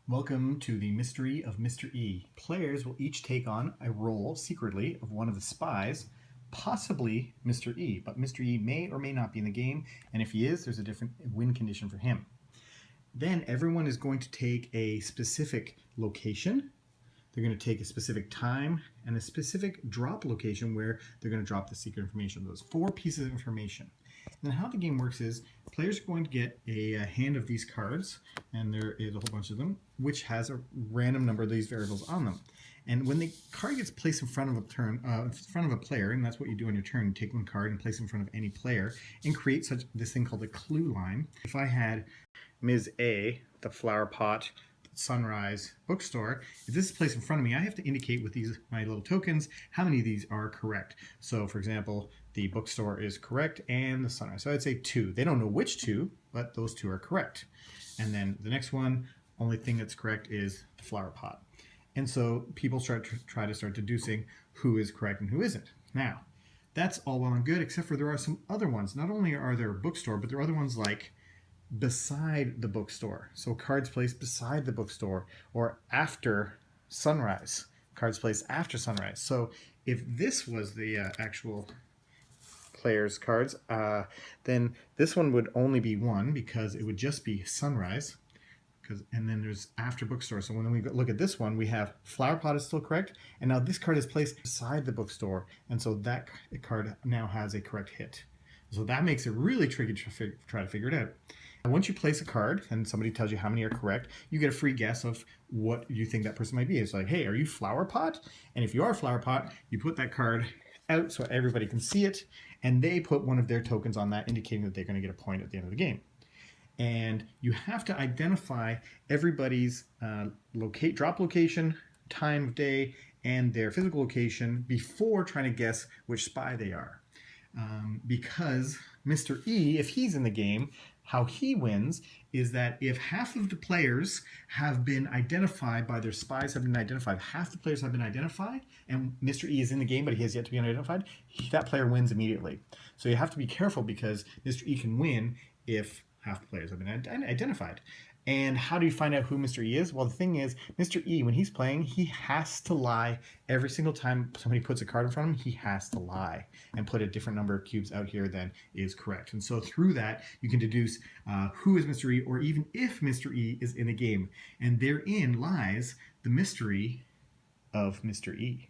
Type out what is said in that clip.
Welcome to the Mystery of Mr. E. Players will each take on a role secretly of one of the spies, possibly Mr. E, but Mr. E may or may not be in the game, and if he is, there's a different win condition for him. Then everyone is going to take a specific location. They're going to take a specific time and a specific drop location where they're going to drop the secret information. Those 4 pieces of information. And then how the game works is players are going to get a hand of these cards, and there is a whole bunch of them, which has a random number of these variables on them. And when the card gets placed in front of a player, and that's what you do on your turn, you take one card and place it in front of any player and create this thing called a clue line. If I had Ms. A, the flower pot, Sunrise bookstore, if this is placed in front of me, I have to indicate with my little tokens how many of these are correct. So for example, the bookstore is correct and the Sunrise. So I'd say 2. They don't know which 2, but those 2 are correct. And then the next one, only thing that's correct is the flower pot. And so people try to start deducing who is correct and who isn't. Now, that's all well and good, except for there are some other ones. Not only are there a bookstore, but there are other ones like beside the bookstore. So cards placed beside the bookstore, or after Sunrise. Cards placed after Sunrise. So if this was the actual player's cards, then this one would only be 1 because it would just be Sunrise. And then there's after bookstore. So when we look at this one, we have flower pot is still correct, and now this card is placed beside the bookstore, and so that card now has a correct hit. So that makes it really tricky to try to figure it out. And once you place a card and somebody tells you how many are correct, you get a free guess of what you think that person might be. It's like, hey, are you flower pot? And if you are flower pot, you put that card out so everybody can see it, and they put one of their tokens on that, indicating that they're going to get a point at the end of the game. And you have to identify everybody's drop location, time of day, and their physical location before trying to guess which spy they are. Because Mr. E, if he's in the game, how he wins is that if half of the players have been identified by their spies have been identified, half the players have been identified, and Mr. E is in the game but he has yet to be identified, that player wins immediately. So you have to be careful because Mr. E can win if half the players have been identified. And how do you find out who Mr. E is? Well, the thing is, Mr. E, when he's playing, he has to lie. Every single time somebody puts a card in front of him, he has to lie and put a different number of cubes out here than is correct. And so through that, you can deduce who is Mr. E, or even if Mr. E is in the game. And therein lies the mystery of Mr. E.